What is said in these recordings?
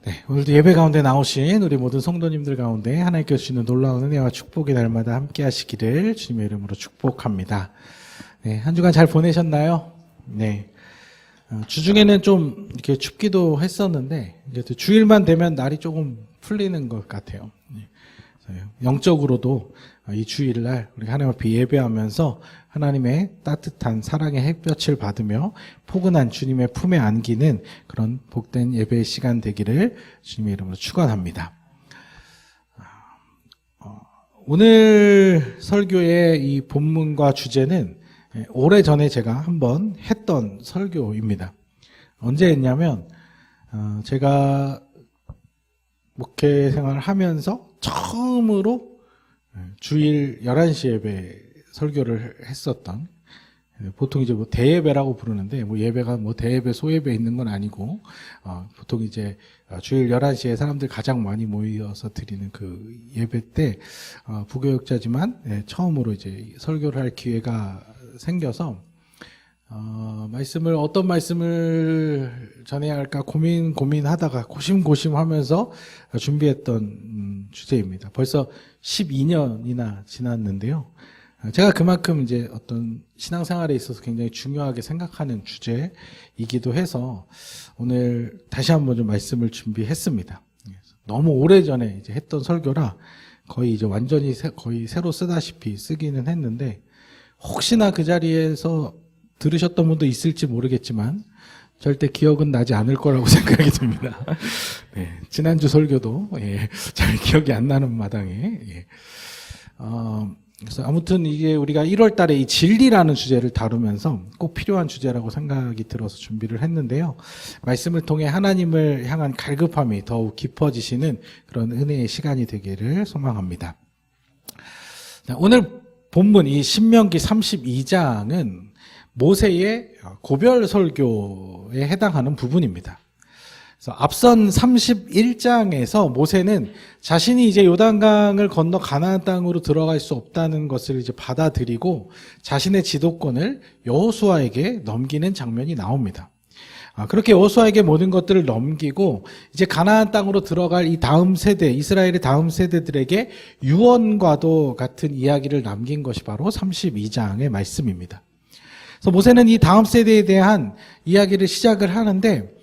네, 오늘도 예배 가운데 나오신 우리 모든 성도님들 가운데 하나님께 주시는 놀라운 은혜와 축복이 날마다 함께 하시기를 주님의 이름으로 축복합니다. 네, 한 주간 잘 보내셨나요? 네. 주중에는 좀 이렇게 춥기도 했었는데, 이제 또 주일만 되면 날이 조금 풀리는 것 같아요. 네. 영적으로도 이 주일날 우리 하나님 앞에 예배하면서 하나님의 따뜻한 사랑의 햇볕을 받으며 포근한 주님의 품에 안기는 그런 복된 예배의 시간 되기를 주님의 이름으로 축원합니다. 오늘 설교의 이 본문과 주제는 오래전에 제가 한번 했던 설교입니다. 언제 했냐면 제가 목회 생활을 하면서 처음으로 주일 11시 예배 설교를 했었던, 보통 이제 뭐 대예배라고 부르는데, 뭐 예배가 뭐 대예배, 소예배 있는 건 아니고, 보통 이제 주일 11시에 사람들 가장 많이 모여서 드리는 그 예배 때, 부교육자지만 처음으로 이제 설교를 할 기회가 생겨서, 어떤 말씀을 전해야 할까 고민하다가 고심하면서 준비했던 주제입니다. 벌써 12년이나 지났는데요. 제가 그만큼 이제 어떤 신앙생활에 있어서 굉장히 중요하게 생각하는 주제이기도 해서 오늘 다시 한번 좀 말씀을 준비했습니다. 너무 오래전에 이제 했던 설교라 거의 이제 완전히 거의 새로 쓰다시피 쓰기는 했는데, 혹시나 그 자리에서 들으셨던 분도 있을지 모르겠지만 절대 기억은 나지 않을 거라고 생각이 듭니다. 네, 지난주 설교도 잘 기억이 안 나는 마당에 그래서 아무튼 이게 우리가 1월 달에 이 진리라는 주제를 다루면서 꼭 필요한 주제라고 생각이 들어서 준비를 했는데요. 말씀을 통해 하나님을 향한 갈급함이 더욱 깊어지시는 그런 은혜의 시간이 되기를 소망합니다. 오늘 본문 이 신명기 32장은 모세의 고별 설교에 해당하는 부분입니다. 그래서 앞선 31장에서 모세는 자신이 이제 요단강을 건너 가나안 땅으로 들어갈 수 없다는 것을 이제 받아들이고 자신의 지도권을 여호수아에게 넘기는 장면이 나옵니다. 그렇게 여호수아에게 모든 것들을 넘기고 이제 가나안 땅으로 들어갈 이 다음 세대, 이스라엘의 다음 세대들에게 유언과도 같은 이야기를 남긴 것이 바로 32장의 말씀입니다. 그래서 모세는 이 다음 세대에 대한 이야기를 시작을 하는데,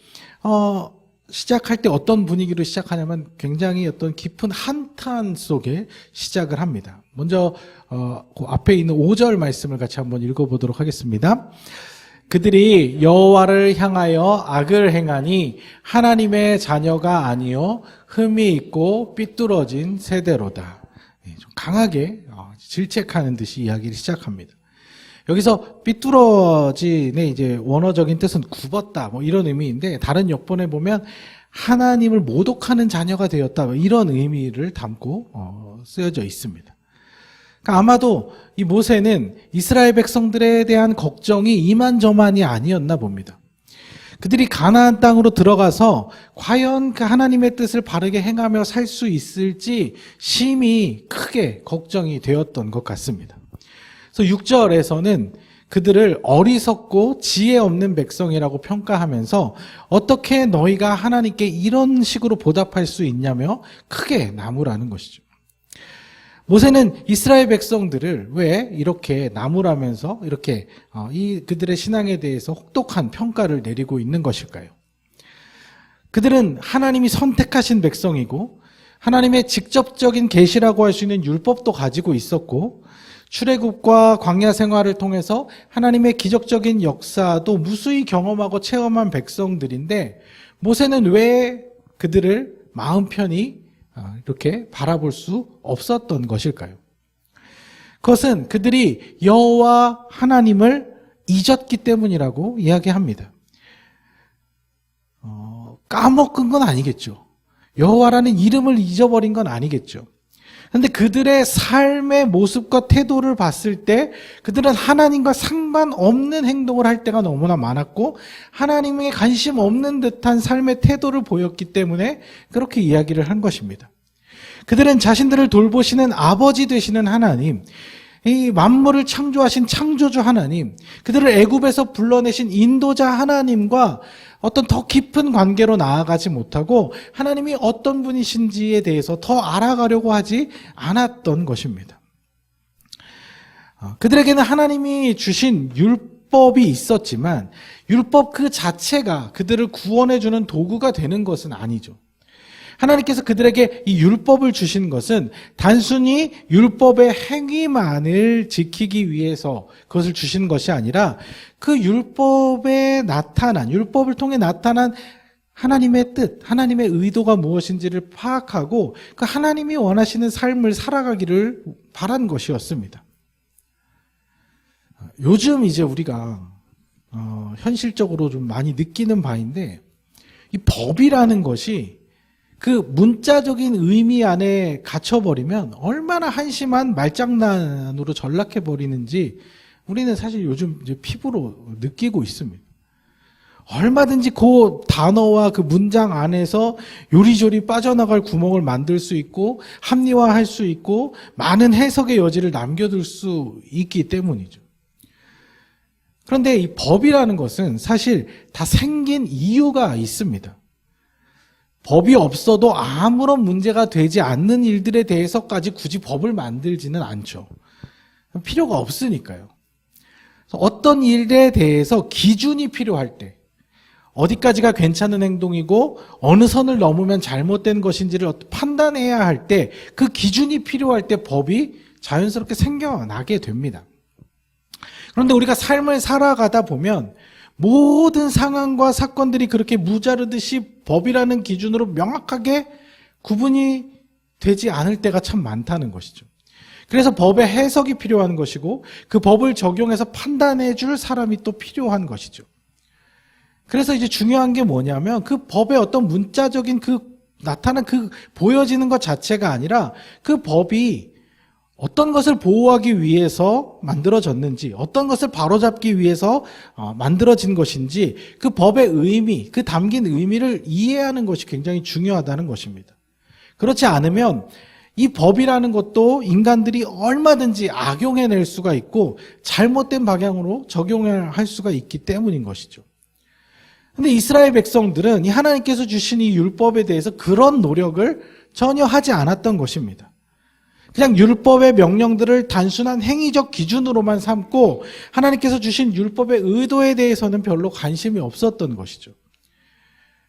시작할 때 어떤 분위기로 시작하냐면 굉장히 어떤 깊은 한탄 속에 시작을 합니다. 먼저, 그 앞에 있는 5절 말씀을 같이 한번 읽어보도록 하겠습니다. 그들이 여호와를 향하여 악을 행하니 하나님의 자녀가 아니요 흠이 있고 삐뚤어진 세대로다. 좀 강하게 질책하는 듯이 이야기를 시작합니다. 여기서 삐뚤어진의 이제 원어적인 뜻은 굽었다, 뭐 이런 의미인데, 다른 역본에 보면 하나님을 모독하는 자녀가 되었다, 뭐 이런 의미를 담고 쓰여져 있습니다. 그러니까 아마도 이 모세는 이스라엘 백성들에 대한 걱정이 이만저만이 아니었나 봅니다. 그들이 가나안 땅으로 들어가서 과연 그 하나님의 뜻을 바르게 행하며 살 수 있을지 심히 크게 걱정이 되었던 것 같습니다. 그래서 6절에서는 그들을 어리석고 지혜 없는 백성이라고 평가하면서 어떻게 너희가 하나님께 이런 식으로 보답할 수 있냐며 크게 나무라는 것이죠. 모세는 이스라엘 백성들을 왜 이렇게 나무라면서 이렇게 그들의 신앙에 대해서 혹독한 평가를 내리고 있는 것일까요? 그들은 하나님이 선택하신 백성이고 하나님의 직접적인 계시라고 할 수 있는 율법도 가지고 있었고, 출애굽과 광야 생활을 통해서 하나님의 기적적인 역사도 무수히 경험하고 체험한 백성들인데, 모세는 왜 그들을 마음 편히 이렇게 바라볼 수 없었던 것일까요? 그것은 그들이 여호와 하나님을 잊었기 때문이라고 이야기합니다. 까먹은 건 아니겠죠. 여호와라는 이름을 잊어버린 건 아니겠죠. 그런데 그들의 삶의 모습과 태도를 봤을 때 그들은 하나님과 상관없는 행동을 할 때가 너무나 많았고, 하나님에 관심 없는 듯한 삶의 태도를 보였기 때문에 그렇게 이야기를 한 것입니다. 그들은 자신들을 돌보시는 아버지 되시는 하나님, 이 만물을 창조하신 창조주 하나님, 그들을 애굽에서 불러내신 인도자 하나님과 어떤 더 깊은 관계로 나아가지 못하고 하나님이 어떤 분이신지에 대해서 더 알아가려고 하지 않았던 것입니다. 그들에게는 하나님이 주신 율법이 있었지만 율법 그 자체가 그들을 구원해주는 도구가 되는 것은 아니죠. 하나님께서 그들에게 이 율법을 주신 것은 단순히 율법의 행위만을 지키기 위해서 그것을 주신 것이 아니라 그 율법을 통해 나타난 하나님의 뜻, 하나님의 의도가 무엇인지를 파악하고 그 하나님이 원하시는 삶을 살아가기를 바란 것이었습니다. 요즘 이제 우리가 현실적으로 좀 많이 느끼는 바인데 이 법이라는 것이 그 문자적인 의미 안에 갇혀버리면 얼마나 한심한 말장난으로 전락해버리는지 우리는 사실 요즘 이제 피부로 느끼고 있습니다. 얼마든지 그 단어와 그 문장 안에서 요리조리 빠져나갈 구멍을 만들 수 있고 합리화할 수 있고 많은 해석의 여지를 남겨둘 수 있기 때문이죠. 그런데 이 법이라는 것은 사실 다 생긴 이유가 있습니다. 법이 없어도 아무런 문제가 되지 않는 일들에 대해서까지 굳이 법을 만들지는 않죠. 필요가 없으니까요. 어떤 일에 대해서 기준이 필요할 때, 어디까지가 괜찮은 행동이고 어느 선을 넘으면 잘못된 것인지를 판단해야 할 때, 그 기준이 필요할 때 법이 자연스럽게 생겨나게 됩니다. 그런데 우리가 삶을 살아가다 보면 모든 상황과 사건들이 그렇게 무자르듯이 법이라는 기준으로 명확하게 구분이 되지 않을 때가 참 많다는 것이죠. 그래서 법의 해석이 필요한 것이고 그 법을 적용해서 판단해 줄 사람이 또 필요한 것이죠. 그래서 이제 중요한 게 뭐냐면 그 법의 어떤 문자적인 나타난 보여지는 것 자체가 아니라 그 법이 어떤 것을 보호하기 위해서 만들어졌는지, 어떤 것을 바로잡기 위해서 만들어진 것인지 그 법의 의미, 그 담긴 의미를 이해하는 것이 굉장히 중요하다는 것입니다. 그렇지 않으면 이 법이라는 것도 인간들이 얼마든지 악용해낼 수가 있고 잘못된 방향으로 적용할 수가 있기 때문인 것이죠. 그런데 이스라엘 백성들은 이 하나님께서 주신 이 율법에 대해서 그런 노력을 전혀 하지 않았던 것입니다. 그냥 율법의 명령들을 단순한 행위적 기준으로만 삼고 하나님께서 주신 율법의 의도에 대해서는 별로 관심이 없었던 것이죠.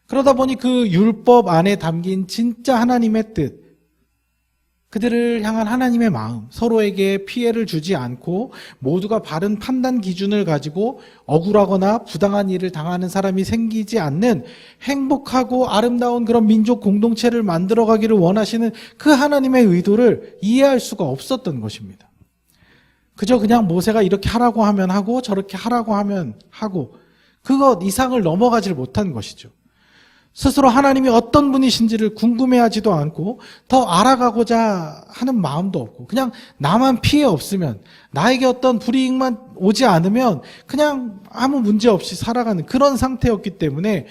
그러다 보니 그 율법 안에 담긴 진짜 하나님의 뜻, 그들을 향한 하나님의 마음, 서로에게 피해를 주지 않고 모두가 바른 판단 기준을 가지고 억울하거나 부당한 일을 당하는 사람이 생기지 않는 행복하고 아름다운 그런 민족 공동체를 만들어가기를 원하시는 그 하나님의 의도를 이해할 수가 없었던 것입니다. 그저 그냥 모세가 이렇게 하라고 하면 하고 저렇게 하라고 하면 하고 그것 이상을 넘어가질 못한 것이죠. 스스로 하나님이 어떤 분이신지를 궁금해하지도 않고 더 알아가고자 하는 마음도 없고 그냥 나만 피해 없으면 나에게 어떤 불이익만 오지 않으면 그냥 아무 문제 없이 살아가는 그런 상태였기 때문에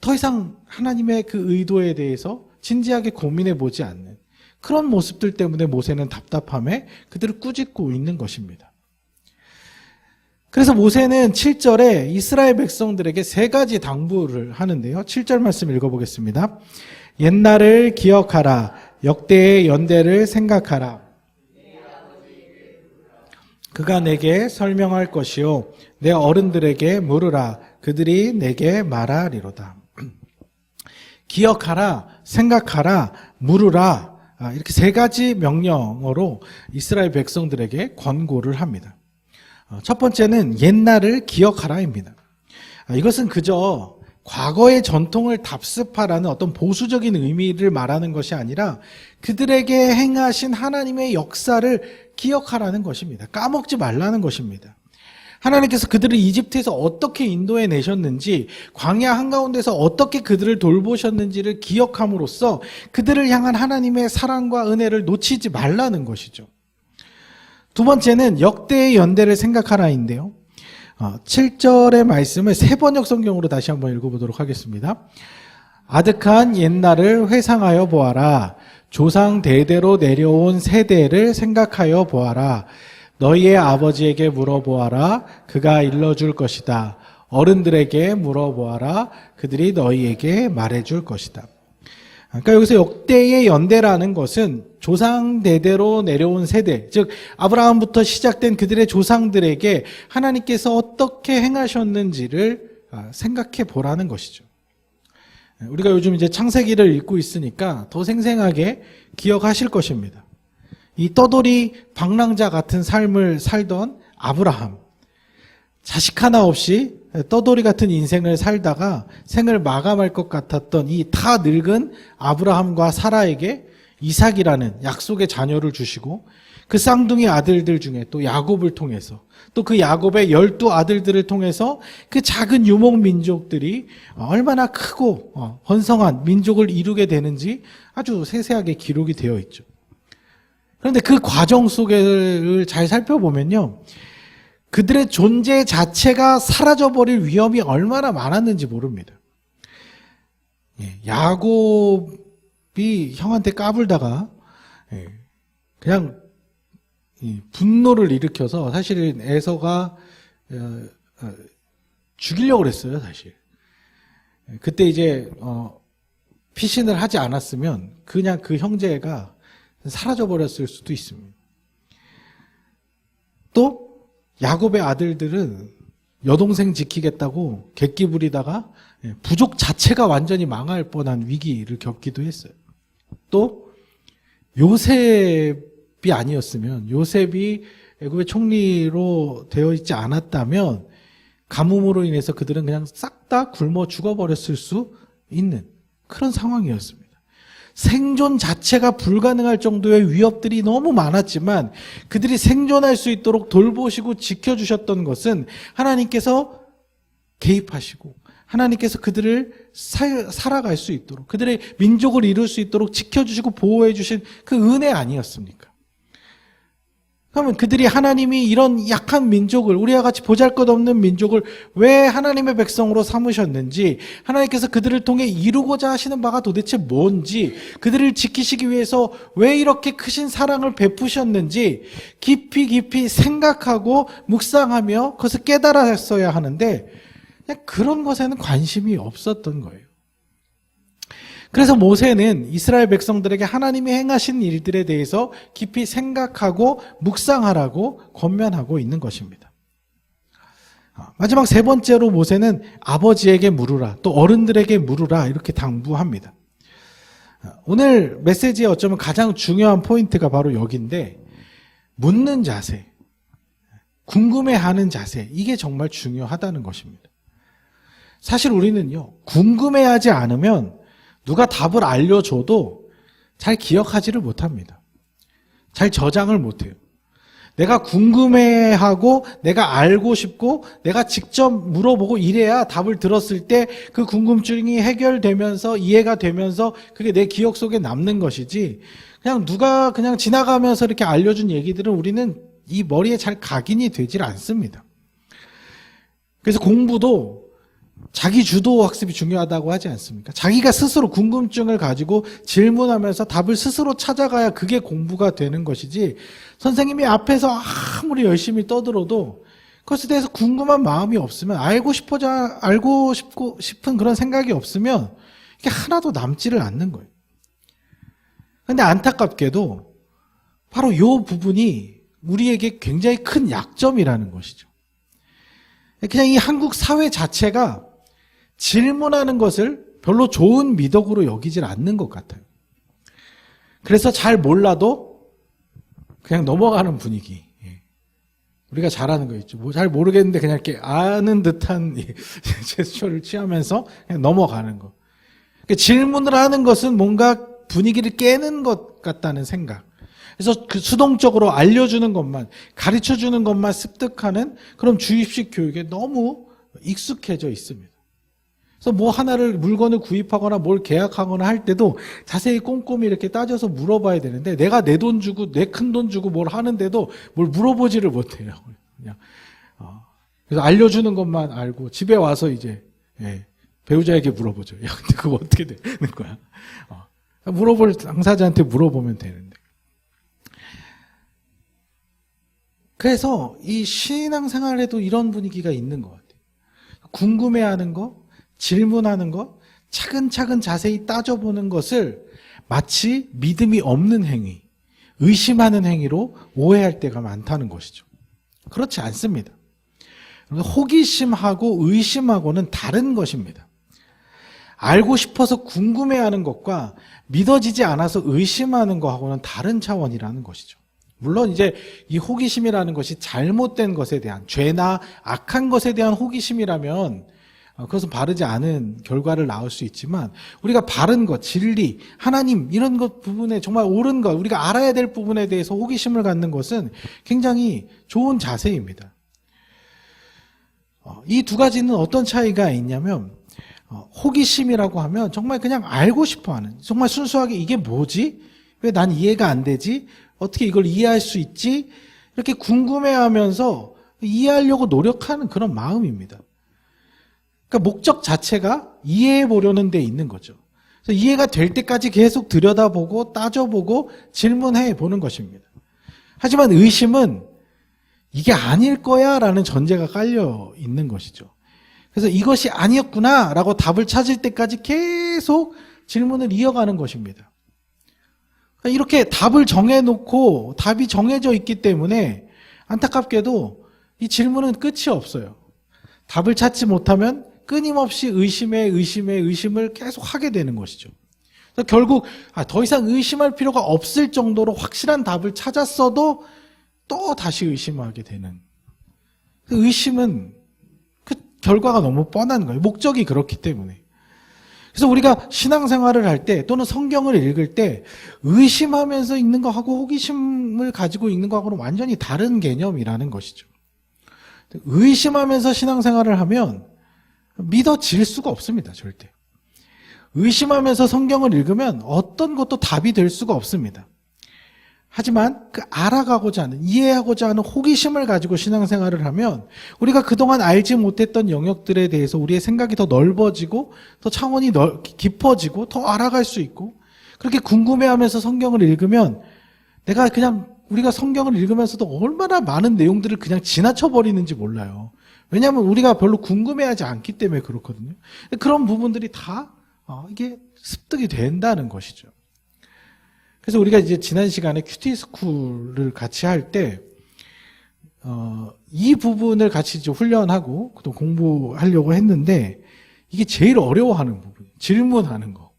더 이상 하나님의 그 의도에 대해서 진지하게 고민해 보지 않는 그런 모습들 때문에 모세는 답답함에 그들을 꾸짖고 있는 것입니다. 그래서 모세는 7절에 이스라엘 백성들에게 세 가지 당부를 하는데요. 7절 말씀 읽어보겠습니다. 옛날을 기억하라. 역대의 연대를 생각하라. 그가 내게 설명할 것이요 내 어른들에게 물으라. 그들이 내게 말하리로다. 기억하라, 생각하라, 물으라. 이렇게 세 가지 명령어로 이스라엘 백성들에게 권고를 합니다. 첫 번째는 옛날을 기억하라입니다. 이것은 그저 과거의 전통을 답습하라는 어떤 보수적인 의미를 말하는 것이 아니라 그들에게 행하신 하나님의 역사를 기억하라는 것입니다. 까먹지 말라는 것입니다. 하나님께서 그들을 이집트에서 어떻게 인도해 내셨는지, 광야 한가운데서 어떻게 그들을 돌보셨는지를 기억함으로써 그들을 향한 하나님의 사랑과 은혜를 놓치지 말라는 것이죠. 두 번째는 역대의 연대를 생각하라인데요. 7절의 말씀을 세번역 성경으로 다시 한번 읽어보도록 하겠습니다. 아득한 옛날을 회상하여 보아라. 조상 대대로 내려온 세대를 생각하여 보아라. 너희의 아버지에게 물어보아라. 그가 일러줄 것이다. 어른들에게 물어보아라. 그들이 너희에게 말해줄 것이다. 그러니까 여기서 역대의 연대라는 것은 조상 대대로 내려온 세대, 즉 아브라함부터 시작된 그들의 조상들에게 하나님께서 어떻게 행하셨는지를 생각해 보라는 것이죠. 우리가 요즘 이제 창세기를 읽고 있으니까 더 생생하게 기억하실 것입니다. 이 떠돌이 방랑자 같은 삶을 살던 아브라함, 자식 하나 없이 떠돌이 같은 인생을 살다가 생을 마감할 것 같았던 이 다 늙은 아브라함과 사라에게 이삭이라는 약속의 자녀를 주시고 그 쌍둥이 아들들 중에 또 야곱을 통해서 또 그 야곱의 12 아들들을 통해서 그 작은 유목 민족들이 얼마나 크고 번성한 민족을 이루게 되는지 아주 세세하게 기록이 되어 있죠. 그런데 그 과정 속을 잘 살펴보면요, 그들의 존재 자체가 사라져버릴 위험이 얼마나 많았는지 모릅니다. 야곱이 형한테 까불다가 그냥 분노를 일으켜서 사실은 에서가 죽이려고 그랬어요, 사실. 그때 이제 피신을 하지 않았으면 그냥 그 형제가 사라져버렸을 수도 있습니다. 또 야곱의 아들들은 여동생 지키겠다고 객기 부리다가 부족 자체가 완전히 망할 뻔한 위기를 겪기도 했어요. 또 요셉이 아니었으면, 요셉이 애굽의 총리로 되어 있지 않았다면 가뭄으로 인해서 그들은 그냥 싹 다 굶어 죽어버렸을 수 있는 그런 상황이었습니다. 생존 자체가 불가능할 정도의 위협들이 너무 많았지만 그들이 생존할 수 있도록 돌보시고 지켜주셨던 것은 하나님께서 개입하시고 하나님께서 그들을 살아갈 수 있도록, 그들의 민족을 이룰 수 있도록 지켜주시고 보호해 주신 그 은혜 아니었습니까? 그러면 그들이 하나님이 이런 약한 민족을, 우리와 같이 보잘것없는 민족을 왜 하나님의 백성으로 삼으셨는지, 하나님께서 그들을 통해 이루고자 하시는 바가 도대체 뭔지, 그들을 지키시기 위해서 왜 이렇게 크신 사랑을 베푸셨는지 깊이 깊이 생각하고 묵상하며 그것을 깨달았어야 하는데 그냥 그런 것에는 관심이 없었던 거예요. 그래서 모세는 이스라엘 백성들에게 하나님이 행하신 일들에 대해서 깊이 생각하고 묵상하라고 권면하고 있는 것입니다. 마지막 세 번째로 모세는 아버지에게 물으라, 또 어른들에게 물으라 이렇게 당부합니다. 오늘 메시지의 어쩌면 가장 중요한 포인트가 바로 여기인데, 묻는 자세, 궁금해하는 자세, 이게 정말 중요하다는 것입니다. 사실 우리는요, 궁금해하지 않으면 누가 답을 알려줘도 잘 기억하지를 못합니다. 잘 저장을 못해요. 내가 궁금해하고 내가 알고 싶고 내가 직접 물어보고 이래야 답을 들었을 때 그 궁금증이 해결되면서 이해가 되면서 그게 내 기억 속에 남는 것이지, 그냥 누가 그냥 지나가면서 이렇게 알려준 얘기들은 우리는 이 머리에 잘 각인이 되질 않습니다. 그래서 공부도 자기 주도 학습이 중요하다고 하지 않습니까? 자기가 스스로 궁금증을 가지고 질문하면서 답을 스스로 찾아가야 그게 공부가 되는 것이지, 선생님이 앞에서 아무리 열심히 떠들어도 그것에 대해서 궁금한 마음이 없으면, 알고 싶은 그런 생각이 없으면 이게 하나도 남지를 않는 거예요. 그런데 안타깝게도 바로 이 부분이 우리에게 굉장히 큰 약점이라는 것이죠. 그냥 이 한국 사회 자체가 질문하는 것을 별로 좋은 미덕으로 여기질 않는 것 같아요. 그래서 잘 몰라도 그냥 넘어가는 분위기. 우리가 잘하는 거 있죠. 뭐 잘 모르겠는데 그냥 이렇게 아는 듯한 제스처를 취하면서 그냥 넘어가는 거. 그러니까 질문을 하는 것은 뭔가 분위기를 깨는 것 같다는 생각. 그래서 그 수동적으로 알려주는 것만, 가르쳐주는 것만 습득하는 그런 주입식 교육에 너무 익숙해져 있습니다. 그래서 뭐 하나를, 물건을 구입하거나 뭘 계약하거나 할 때도 자세히 꼼꼼히 이렇게 따져서 물어봐야 되는데, 내가 내 돈 주고 내 큰 돈 주고 뭘 하는데도 뭘 물어보지를 못해요. 그냥 그래서 알려주는 것만 알고 집에 와서 이제 배우자에게 물어보죠. 야, 근데 그거 어떻게 되는 거야? 물어볼 당사자한테 물어보면 되는데. 그래서 이 신앙생활에도 이런 분위기가 있는 것 같아요. 궁금해하는 거, 질문하는 거, 차근차근 자세히 따져보는 것을 마치 믿음이 없는 행위, 의심하는 행위로 오해할 때가 많다는 것이죠. 그렇지 않습니다. 호기심하고 의심하고는 다른 것입니다. 알고 싶어서 궁금해하는 것과 믿어지지 않아서 의심하는 것하고는 다른 차원이라는 것이죠. 물론 이제 이 호기심이라는 것이 잘못된 것에 대한, 죄나 악한 것에 대한 호기심이라면 그것은 바르지 않은 결과를 낳을 수 있지만, 우리가 바른 것, 진리, 하나님 이런 것 부분에 정말 옳은 것, 우리가 알아야 될 부분에 대해서 호기심을 갖는 것은 굉장히 좋은 자세입니다. 이 두 가지는 어떤 차이가 있냐면, 호기심이라고 하면 정말 그냥 알고 싶어하는, 정말 순수하게 이게 뭐지? 왜 난 이해가 안 되지? 어떻게 이걸 이해할 수 있지? 이렇게 궁금해하면서 이해하려고 노력하는 그런 마음입니다. 그러니까 목적 자체가 이해해 보려는 데 있는 거죠. 그래서 이해가 될 때까지 계속 들여다보고 따져보고 질문해 보는 것입니다. 하지만 의심은 이게 아닐 거야 라는 전제가 깔려 있는 것이죠. 그래서 이것이 아니었구나 라고 답을 찾을 때까지 계속 질문을 이어가는 것입니다. 이렇게 답을 정해놓고 답이 정해져 있기 때문에 안타깝게도 이 질문은 끝이 없어요. 답을 찾지 못하면 끊임없이 의심을 계속 하게 되는 것이죠. 그래서 결국 더 이상 의심할 필요가 없을 정도로 확실한 답을 찾았어도 또 다시 의심하게 되는. 그 의심은 그 결과가 너무 뻔한 거예요. 목적이 그렇기 때문에. 그래서 우리가 신앙생활을 할 때 또는 성경을 읽을 때 의심하면서 읽는 거하고 호기심을 가지고 읽는 거하고는 완전히 다른 개념이라는 것이죠. 의심하면서 신앙생활을 하면 믿어질 수가 없습니다. 절대. 의심하면서 성경을 읽으면 어떤 것도 답이 될 수가 없습니다. 하지만 그 알아가고자 하는, 이해하고자 하는 호기심을 가지고 신앙생활을 하면 우리가 그동안 알지 못했던 영역들에 대해서 우리의 생각이 더 넓어지고 더 차원이 깊어지고 더 알아갈 수 있고, 그렇게 궁금해하면서 성경을 읽으면 우리가 성경을 읽으면서도 얼마나 많은 내용들을 그냥 지나쳐버리는지 몰라요. 왜냐하면 우리가 별로 궁금해하지 않기 때문에 그렇거든요. 그런 부분들이 다 이게 습득이 된다는 것이죠. 그래서 우리가 이제 지난 시간에 큐티 스쿨을 같이 할 때, 이 부분을 같이 이제 훈련하고 또 공부하려고 했는데, 이게 제일 어려워하는 부분, 질문하는 거.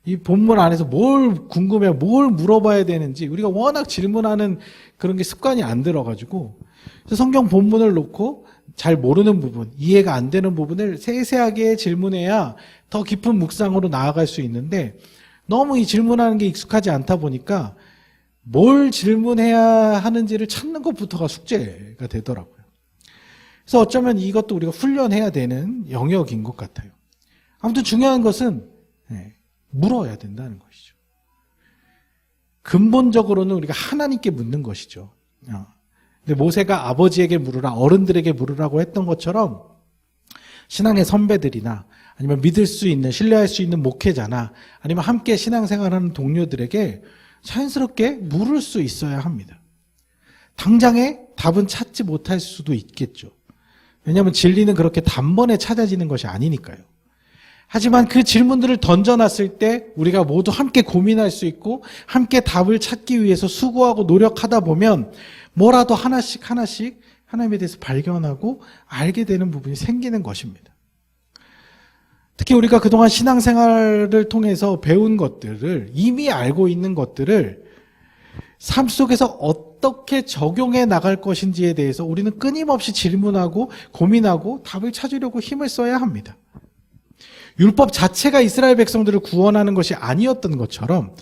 이 본문 안에서 뭘 궁금해, 뭘 물어봐야 되는지, 우리가 워낙 질문하는 그런 게 습관이 안 들어가지고, 그래서 성경 본문을 놓고 잘 모르는 부분, 이해가 안 되는 부분을 세세하게 질문해야 더 깊은 묵상으로 나아갈 수 있는데, 너무 이 질문하는 게 익숙하지 않다 보니까 뭘 질문해야 하는지를 찾는 것부터가 숙제가 되더라고요. 그래서 어쩌면 이것도 우리가 훈련해야 되는 영역인 것 같아요. 아무튼 중요한 것은 물어야 된다는 것이죠. 근본적으로는 우리가 하나님께 묻는 것이죠. 근데 모세가 아버지에게 물으라, 어른들에게 물으라고 했던 것처럼 신앙의 선배들이나 아니면 믿을 수 있는, 신뢰할 수 있는 목회자나 아니면 함께 신앙생활하는 동료들에게 자연스럽게 물을 수 있어야 합니다. 당장에 답은 찾지 못할 수도 있겠죠. 왜냐하면 진리는 그렇게 단번에 찾아지는 것이 아니니까요. 하지만 그 질문들을 던져놨을 때 우리가 모두 함께 고민할 수 있고 함께 답을 찾기 위해서 수고하고 노력하다 보면 뭐라도 하나씩 하나님에 대해서 발견하고 알게 되는 부분이 생기는 것입니다. 특히 우리가 그동안 신앙생활을 통해서 배운 것들을, 이미 알고 있는 것들을 삶 속에서 어떻게 적용해 나갈 것인지에 대해서 우리는 끊임없이 질문하고 고민하고 답을 찾으려고 힘을 써야 합니다. 율법 자체가 이스라엘 백성들을 구원하는 것이 아니었던 것처럼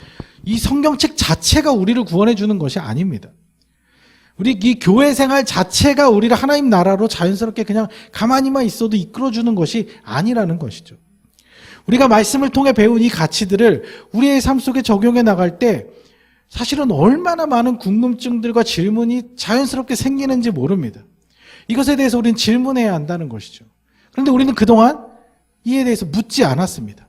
이 성경책 자체가 우리를 구원해 주는 것이 아닙니다. 우리 이 교회 생활 자체가 우리를 하나님 나라로 자연스럽게 그냥 가만히만 있어도 이끌어주는 것이 아니라는 것이죠. 우리가 말씀을 통해 배운 이 가치들을 우리의 삶 속에 적용해 나갈 때 사실은 얼마나 많은 궁금증들과 질문이 자연스럽게 생기는지 모릅니다. 이것에 대해서 우리는 질문해야 한다는 것이죠. 그런데 우리는 그동안 이에 대해서 묻지 않았습니다.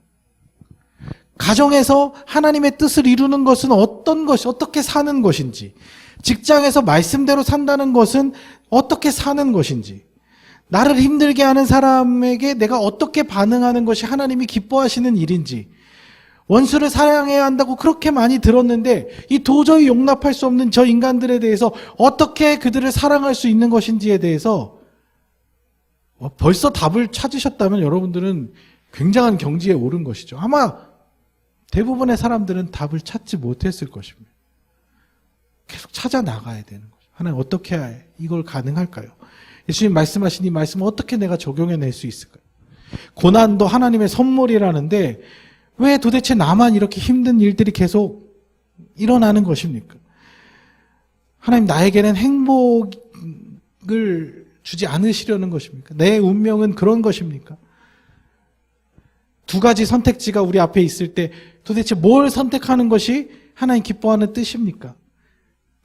가정에서 하나님의 뜻을 이루는 것은 어떤 것이, 어떻게 사는 것인지, 직장에서 말씀대로 산다는 것은 어떻게 사는 것인지, 나를 힘들게 하는 사람에게 내가 어떻게 반응하는 것이 하나님이 기뻐하시는 일인지, 원수를 사랑해야 한다고 그렇게 많이 들었는데 이 도저히 용납할 수 없는 저 인간들에 대해서 어떻게 그들을 사랑할 수 있는 것인지에 대해서 벌써 답을 찾으셨다면 여러분들은 굉장한 경지에 오른 것이죠. 아마 대부분의 사람들은 답을 찾지 못했을 것입니다. 계속 찾아 나가야 되는 거죠. 하나님 어떻게 이걸 가능할까요? 예수님 말씀하신 이 말씀을 어떻게 내가 적용해낼 수 있을까요? 고난도 하나님의 선물이라는데 왜 도대체 나만 이렇게 힘든 일들이 계속 일어나는 것입니까? 하나님 나에게는 행복을 주지 않으시려는 것입니까? 내 운명은 그런 것입니까? 두 가지 선택지가 우리 앞에 있을 때 도대체 뭘 선택하는 것이 하나님 기뻐하는 뜻입니까?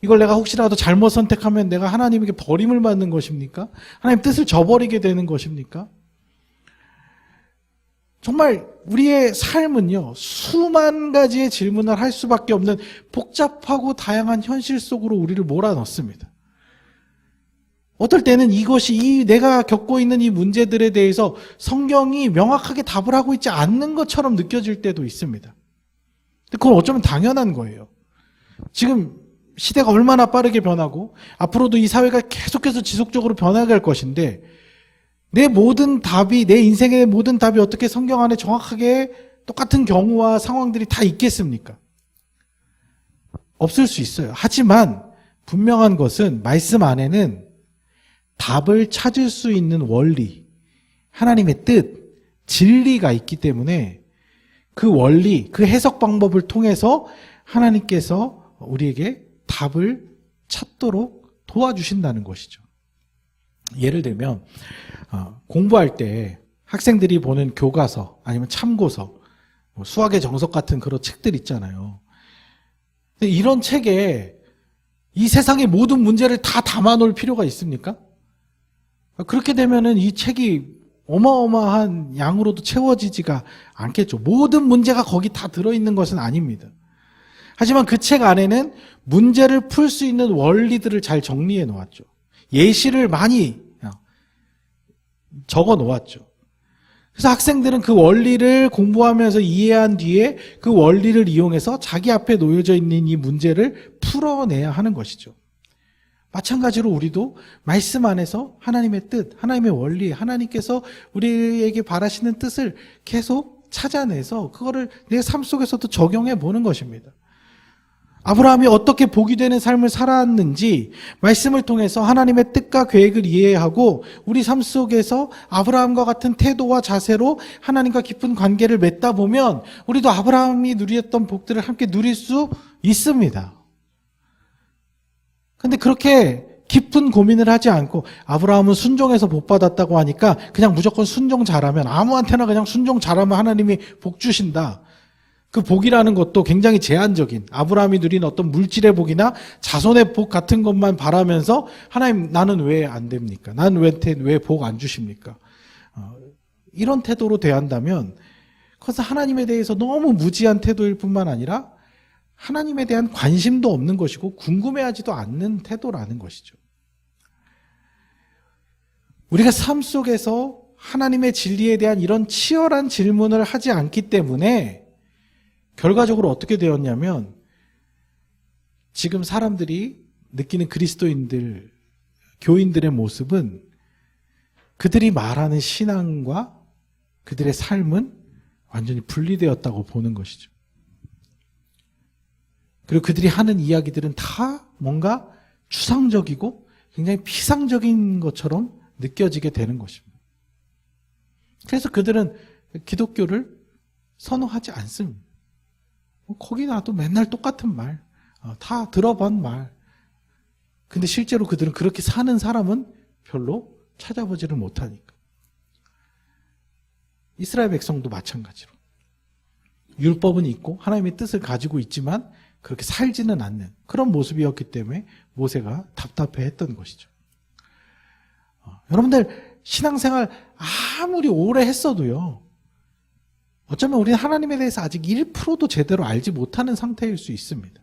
이걸 내가 혹시라도 잘못 선택하면 내가 하나님에게 버림을 받는 것입니까? 하나님 뜻을 저버리게 되는 것입니까? 정말 우리의 삶은요, 수만 가지의 질문을 할 수밖에 없는 복잡하고 다양한 현실 속으로 우리를 몰아넣습니다. 어떨 때는 이것이 내가 겪고 있는 이 문제들에 대해서 성경이 명확하게 답을 하고 있지 않는 것처럼 느껴질 때도 있습니다. 그건 어쩌면 당연한 거예요. 지금 시대가 얼마나 빠르게 변하고 앞으로도 이 사회가 계속해서 지속적으로 변화갈 것인데 내 모든 답이, 내 인생의 모든 답이 어떻게 성경 안에 정확하게 똑같은 경우와 상황들이 다 있겠습니까? 없을 수 있어요. 하지만 분명한 것은 말씀 안에는 답을 찾을 수 있는 원리, 하나님의 뜻, 진리가 있기 때문에 그 원리, 그 해석 방법을 통해서 하나님께서 우리에게 답을 찾도록 도와주신다는 것이죠. 예를 들면 공부할 때 학생들이 보는 교과서 아니면 참고서, 수학의 정석 같은 그런 책들 있잖아요. 근데 이런 책에 이 세상의 모든 문제를 다 담아놓을 필요가 있습니까? 그렇게 되면은 이 책이 어마어마한 양으로도 채워지지가 않겠죠. 모든 문제가 거기 다 들어있는 것은 아닙니다. 하지만 그 책 안에는 문제를 풀 수 있는 원리들을 잘 정리해 놓았죠. 예시를 많이 적어 놓았죠. 그래서 학생들은 그 원리를 공부하면서 이해한 뒤에 그 원리를 이용해서 자기 앞에 놓여져 있는 이 문제를 풀어내야 하는 것이죠. 마찬가지로 우리도 말씀 안에서 하나님의 뜻, 하나님의 원리, 하나님께서 우리에게 바라시는 뜻을 계속 찾아내서 그거를 내 삶 속에서도 적용해 보는 것입니다. 아브라함이 어떻게 복이 되는 삶을 살았는지 말씀을 통해서 하나님의 뜻과 계획을 이해하고 우리 삶 속에서 아브라함과 같은 태도와 자세로 하나님과 깊은 관계를 맺다 보면 우리도 아브라함이 누렸던 복들을 함께 누릴 수 있습니다. 근데 그렇게 깊은 고민을 하지 않고 아브라함은 순종해서 복 받았다고 하니까 그냥 무조건 순종 잘하면, 아무한테나 그냥 순종 잘하면 하나님이 복 주신다. 그 복이라는 것도 굉장히 제한적인, 아브라함이 누린 어떤 물질의 복이나 자손의 복 같은 것만 바라면서 하나님 나는 왜 안 됩니까? 나는 왜 복 안 주십니까? 이런 태도로 대한다면 그것은 하나님에 대해서 너무 무지한 태도일 뿐만 아니라 하나님에 대한 관심도 없는 것이고 궁금해하지도 않는 태도라는 것이죠. 우리가 삶 속에서 하나님의 진리에 대한 이런 치열한 질문을 하지 않기 때문에 결과적으로 어떻게 되었냐면 지금 사람들이 느끼는 그리스도인들, 교인들의 모습은 그들이 말하는 신앙과 그들의 삶은 완전히 분리되었다고 보는 것이죠. 그리고 그들이 하는 이야기들은 다 뭔가 추상적이고 굉장히 피상적인 것처럼 느껴지게 되는 것입니다. 그래서 그들은 기독교를 선호하지 않습니다. 거기 나도 맨날 똑같은 말, 다 들어본 말. 근데 실제로 그들은 그렇게 사는 사람은 별로 찾아보지를 못하니까. 이스라엘 백성도 마찬가지로. 율법은 있고 하나님의 뜻을 가지고 있지만 그렇게 살지는 않는 그런 모습이었기 때문에 모세가 답답해했던 것이죠. 여러분들 신앙생활 아무리 오래 했어도요, 어쩌면 우리는 하나님에 대해서 아직 1%도 제대로 알지 못하는 상태일 수 있습니다.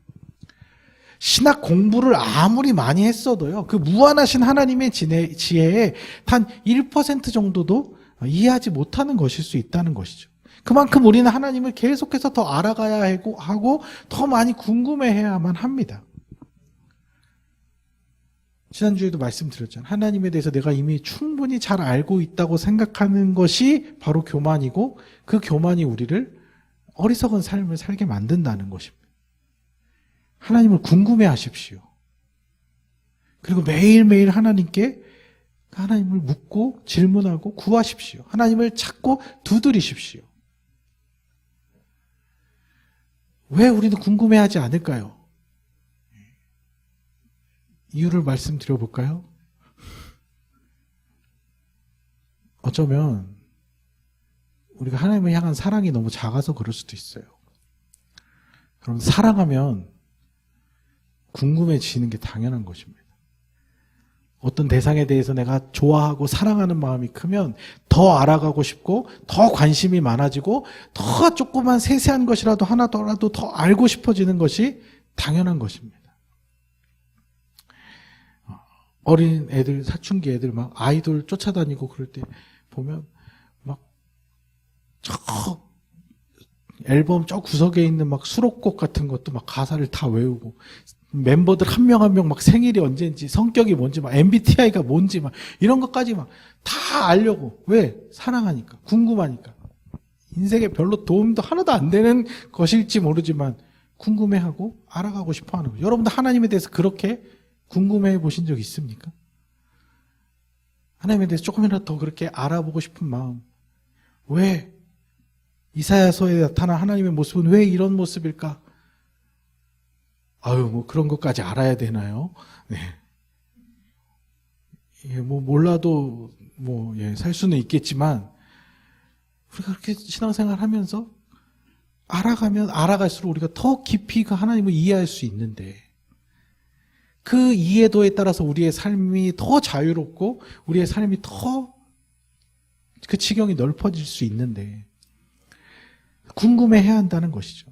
신학 공부를 아무리 많이 했어도요, 그 무한하신 하나님의 지혜에 단 1% 정도도 이해하지 못하는 것일 수 있다는 것이죠. 그만큼 우리는 하나님을 계속해서 더 알아가야 하고 더 많이 궁금해해야만 합니다. 지난주에도 말씀드렸잖아요. 하나님에 대해서 내가 이미 충분히 잘 알고 있다고 생각하는 것이 바로 교만이고, 그 교만이 우리를 어리석은 삶을 살게 만든다는 것입니다. 하나님을 궁금해 하십시오. 그리고 매일매일 하나님께 하나님을 묻고 질문하고 구하십시오. 하나님을 찾고 두드리십시오. 왜 우리는 궁금해하지 않을까요? 이유를 말씀드려 볼까요? 어쩌면 우리가 하나님을 향한 사랑이 너무 작아서 그럴 수도 있어요. 그럼 사랑하면 궁금해지는 게 당연한 것입니다. 어떤 대상에 대해서 내가 좋아하고 사랑하는 마음이 크면 더 알아가고 싶고 더 관심이 많아지고 더 조그만 세세한 것이라도 하나더라도 더 알고 싶어지는 것이 당연한 것입니다. 어린 애들, 사춘기 애들 막 아이돌 쫓아다니고 그럴 때 보면 막 저 앨범 저 구석에 있는 막 수록곡 같은 것도 막 가사를 다 외우고, 멤버들 한 명 한 명 막 생일이 언제인지, 성격이 뭔지, 막 MBTI가 뭔지 막 이런 것까지 막 다 알려고. 왜? 사랑하니까, 궁금하니까. 인생에 별로 도움도 하나도 안 되는 것일지 모르지만 궁금해하고 알아가고 싶어 하는 거죠. 여러분도 하나님에 대해서 그렇게 궁금해 보신 적 있습니까? 하나님에 대해서 조금이라도 더 그렇게 알아보고 싶은 마음. 왜? 이사야서에 나타난 하나님의 모습은 왜 이런 모습일까? 아유, 뭐 그런 것까지 알아야 되나요? 네. 예, 뭐 몰라도 뭐 살 수는 있겠지만, 우리가 그렇게 신앙생활 하면서 알아가면 알아갈수록 우리가 더 깊이 그 하나님을 이해할 수 있는데, 그 이해도에 따라서 우리의 삶이 더 자유롭고 우리의 삶이 더 그 지경이 넓어질 수 있는데, 궁금해해야 한다는 것이죠.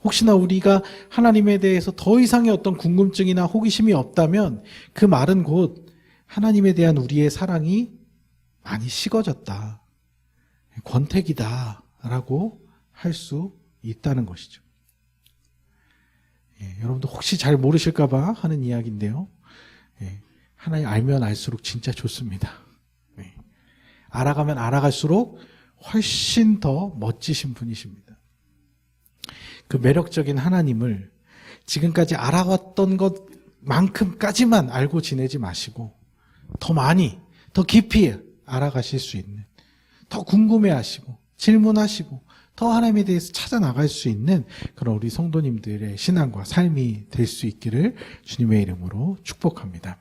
혹시나 우리가 하나님에 대해서 더 이상의 어떤 궁금증이나 호기심이 없다면 그 말은 곧 하나님에 대한 우리의 사랑이 많이 식어졌다, 권태기다 라고 할 수 있다는 것이죠. 여러분도 혹시 잘 모르실까 봐 하는 이야기인데요. 하나님 알면 알수록 진짜 좋습니다. 알아가면 알아갈수록 훨씬 더 멋지신 분이십니다. 그 매력적인 하나님을 지금까지 알아왔던 것만큼까지만 알고 지내지 마시고 더 많이, 더 깊이 알아가실 수 있는, 더 궁금해하시고 질문하시고 더 하나님에 대해서 찾아나갈 수 있는 그런 우리 성도님들의 신앙과 삶이 될 수 있기를 주님의 이름으로 축복합니다.